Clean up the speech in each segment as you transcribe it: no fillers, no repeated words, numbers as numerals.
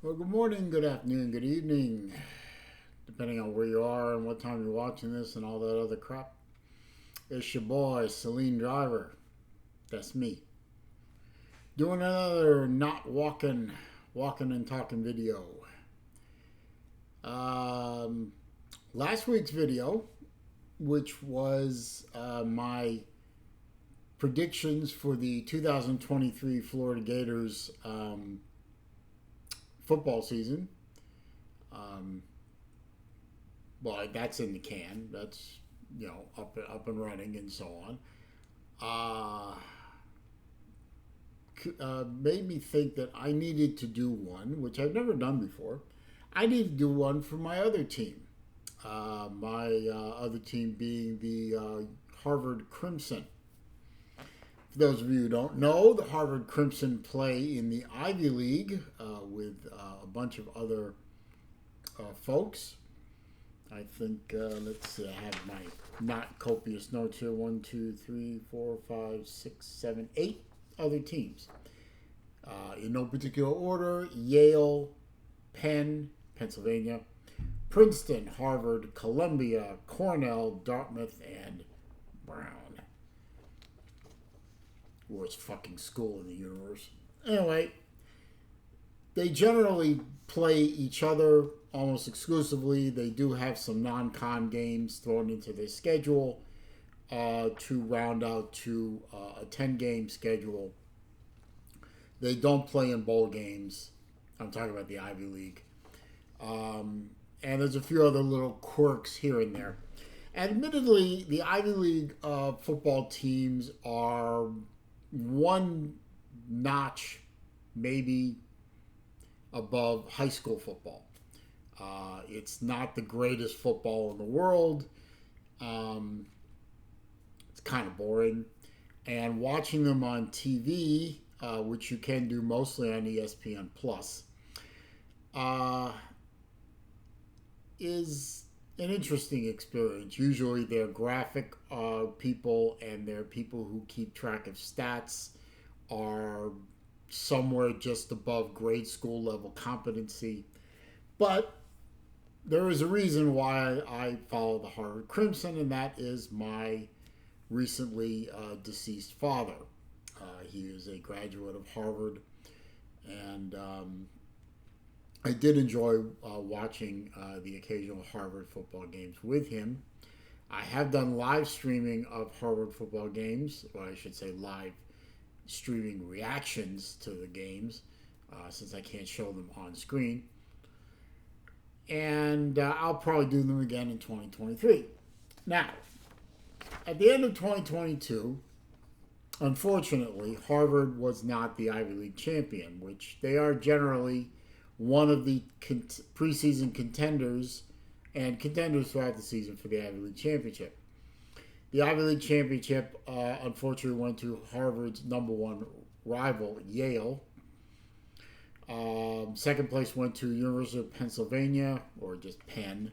Well, good morning, good afternoon, good evening, depending on where you are and what time you're watching this and all that other crap. It's your boy, Celine Driver. That's me. Doing another not walking and talking video. Um, Last week's video, which was my predictions for the 2023 Florida Gators football season. Um, well, that's in the can. That's up and running and so on. Made me think that I needed to do one, which I've never done before. I need to do one for my other team. My other team being the Harvard Crimson. For those of you who don't know, the Harvard Crimson play in the Ivy League with a bunch of other folks. I think, let's see, I have my not copious notes here. 1, 2, 3, 4, 5, 6, 7, 8 other teams. In no particular order: Yale, Penn, Pennsylvania, Princeton, Harvard, Columbia, Cornell, Dartmouth, and Brown. Worst fucking school in the universe. Anyway, they generally play each other almost exclusively. They do have some non-con games thrown into their schedule to round out to a 10-game schedule. They don't play in bowl games. I'm talking about the Ivy League. And there's a few other little quirks here and there. Admittedly, the Ivy League football teams are one notch, maybe, above high school football. It's not the greatest football in the world. It's kind of boring. And watching them on TV, which you can do mostly on ESPN Plus, is an interesting experience. Usually they're graphic people, and they're people who keep track of stats, are somewhere just above grade school level competency. But there is a reason why I follow the Harvard Crimson, and that is my recently deceased father. He is a graduate of Harvard, and I did enjoy watching the occasional Harvard football games with him. I have done live streaming of Harvard football games, or I should say live streaming reactions to the games, since I can't show them on screen. And I'll probably do them again in 2023. Now, at the end of 2022, unfortunately, Harvard was not the Ivy League champion, which they are generally one of the preseason contenders and contenders throughout the season for the Ivy League championship. The Ivy League championship, unfortunately, went to Harvard's number one rival, Yale. Second place went to University of Pennsylvania, or just Penn.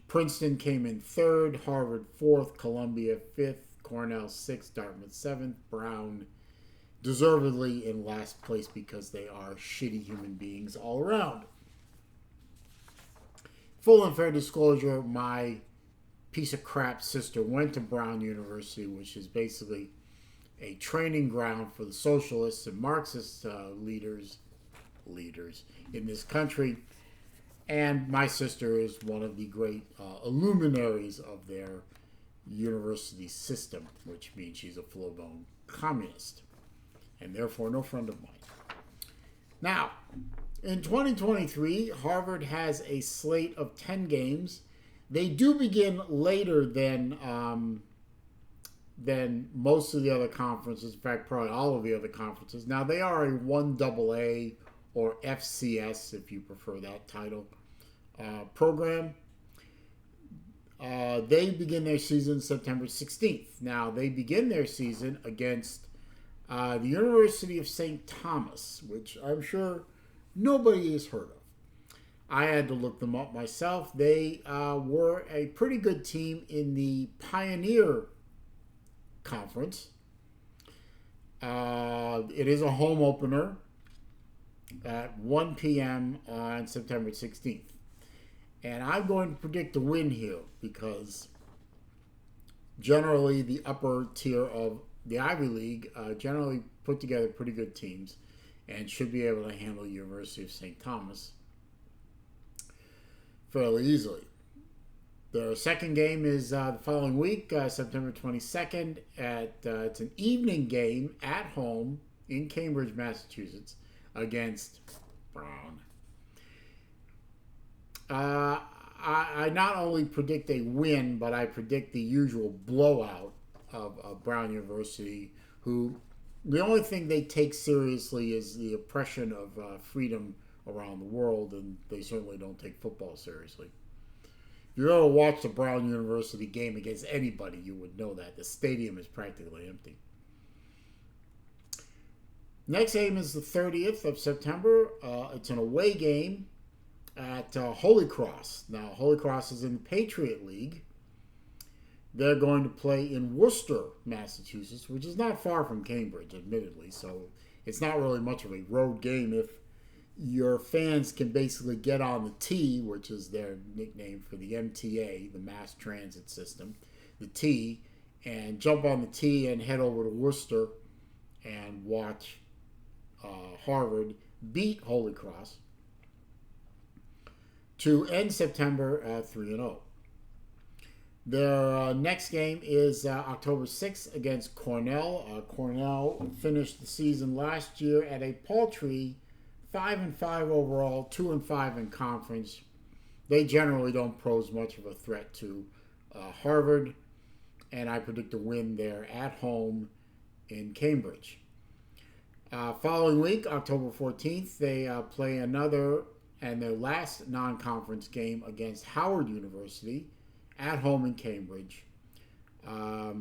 Princeton came in third, Harvard fourth, Columbia fifth, Cornell sixth, Dartmouth seventh, Brown deservedly in last place because they are shitty human beings all around. Full and fair disclosure, my piece of crap sister went to Brown University, which is basically a training ground for the socialists and Marxist leaders in this country. And my sister is one of the great luminaries of their university system, which means she's a full-blown communist, and therefore no friend of mine. Now, in 2023, Harvard has a slate of 10 games. They do begin later than most of the other conferences. In fact, probably all of the other conferences. Now, they are a 1AA or FCS, if you prefer that title, program. They begin their season September 16th. Now, they begin their season against the University of St. Thomas, which I'm sure nobody has heard of. I had to look them up myself. They were a pretty good team in the Pioneer Conference. It is a home opener. at 1 p.m. on September 16th. And I'm going to predict a win here because generally the upper tier of the Ivy League generally put together pretty good teams and should be able to handle University of St. Thomas fairly easily. The second game is the following week, September 22nd. It's an evening game at home in Cambridge, Massachusetts, against Brown. I not only predict a win, but I predict the usual blowout of Brown University, who the only thing they take seriously is the oppression of freedom around the world, and they certainly don't take football seriously. If you ever watched a Brown University game against anybody, you would know that. The stadium is practically empty. Next game is the 30th of September. It's an away game at Holy Cross. Now, Holy Cross is in the Patriot League. They're going to play in Worcester, Massachusetts, which is not far from Cambridge, admittedly. So it's not really much of a road game if your fans can basically get on the T, which is their nickname for the MTA, the mass transit system, the T, and jump on the T and head over to Worcester and watch Harvard beat Holy Cross to end September at 3-0. Their next game is October 6th against Cornell. Cornell finished the season last year at a paltry 5-5 overall, 2-5 in conference. They generally don't pose much of a threat to Harvard, and I predict a win there at home in Cambridge. Following week, October 14th, they play another and their last non-conference game against Howard University at home in Cambridge. That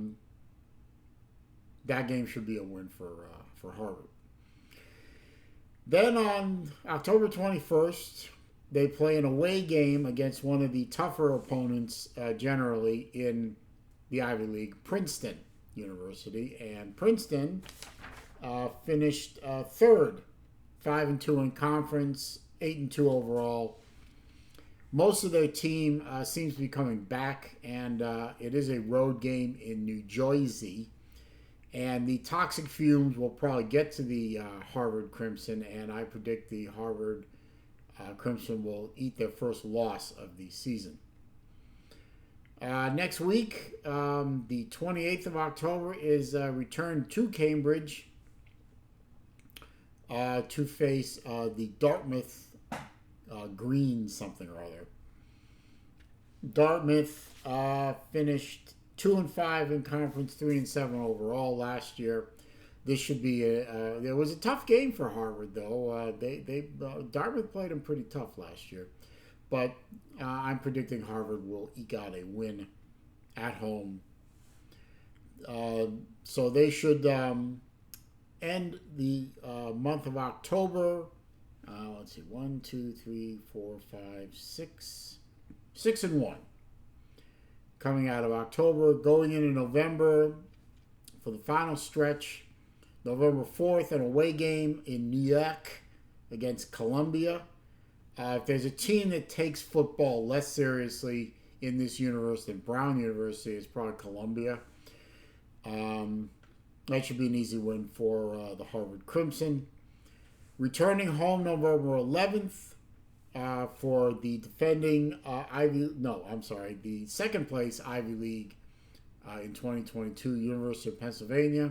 game should be a win for Harvard. Then on October 21st, they play an away game against one of the tougher opponents generally in the Ivy League, Princeton University. And Princeton finished third, 5-2 in conference, 8-2 overall. Most of their team seems to be coming back, and it is a road game in New Jersey. And the toxic fumes will probably get to the Harvard Crimson, and I predict the Harvard Crimson will eat their first loss of the season. Next week, the 28th of October, is return to Cambridge to face the Dartmouth Green something or other. Dartmouth finished 2-5 in conference, 3-7 overall last year. This should be it was a tough game for Harvard though. Dartmouth played them pretty tough last year, but I'm predicting Harvard will eke out a win at home. So they should end the month of October. Let's see, 1, 2, 3, 4, 5, 6, 6-1. Coming out of October, going into November for the final stretch. November 4th, an away game in New York against Columbia. If there's a team that takes football less seriously in this universe than Brown University, it's probably Columbia. That should be an easy win for the Harvard Crimson. Returning home November 11th for the defending the second place Ivy League in 2022, University of Pennsylvania.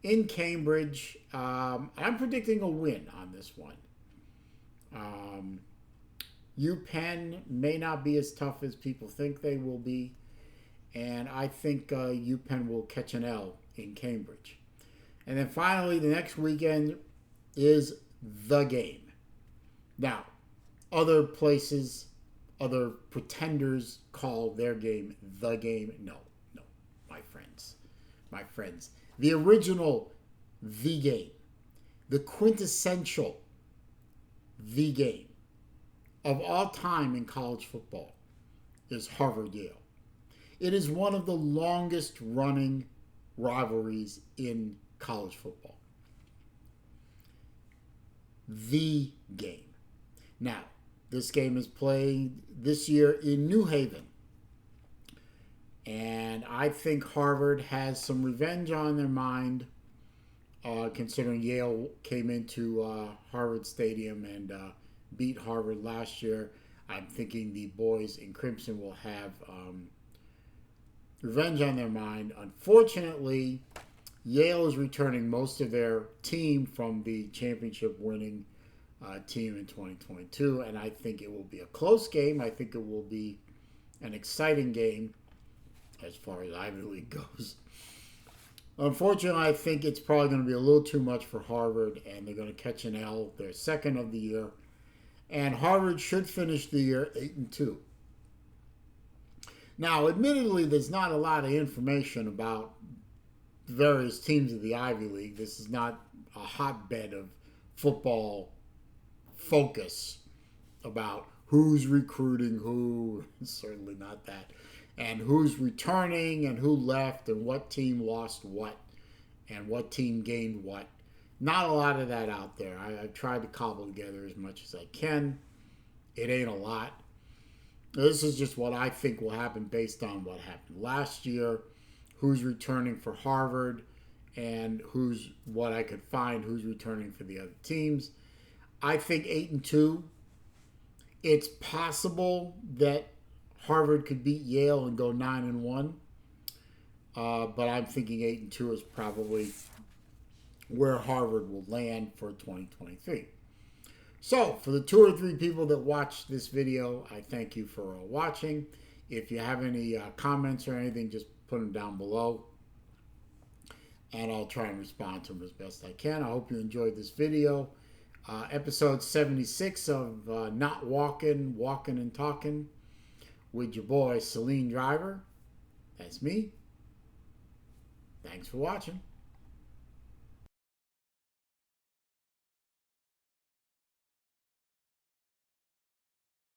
In Cambridge, I'm predicting a win on this one. UPenn may not be as tough as people think they will be, and I think UPenn will catch an L in Cambridge. And then finally, the next weekend is the game. Now, other places, other pretenders call their game the game. No, my friends. The original the game, the quintessential the game of all time in college football is Harvard-Yale. It is one of the longest running rivalries in college football. the game. Now, this game is played this year in New Haven. And I think Harvard has some revenge on their mind, considering Yale came into Harvard Stadium and beat Harvard last year. I'm thinking the boys in Crimson will have revenge on their mind. Unfortunately, Yale is returning most of their team from the championship winning team in 2022, and I think it will be a close game. I think it will be an exciting game as far as Ivy League goes. Unfortunately, I think it's probably going to be a little too much for Harvard, and they're going to catch an L. They're second of the year, and Harvard should finish the year 8-2. Now, admittedly, there's not a lot of information about various teams of the Ivy League. This is not a hotbed of football focus about who's recruiting who. Certainly not that. And who's returning and who left and what team lost what and what team gained what. Not a lot of that out there. I've tried to cobble together as much as I can. It ain't a lot. This is just what I think will happen based on what happened last year, who's returning for Harvard, and who's what I could find who's returning for the other teams. I think 8-2. It's possible that Harvard could beat Yale and go 9-1, but I'm thinking 8-2 is probably where Harvard will land for 2023. So, for the 2 or 3 people that watched this video, I thank you for watching. If you have any comments or anything, just put them down below, and I'll try and respond to them as best I can. I hope you enjoyed this video. Episode 76 of Not Walkin', Walkin' and Talkin' with your boy, Celine Driver. That's me. Thanks for watching.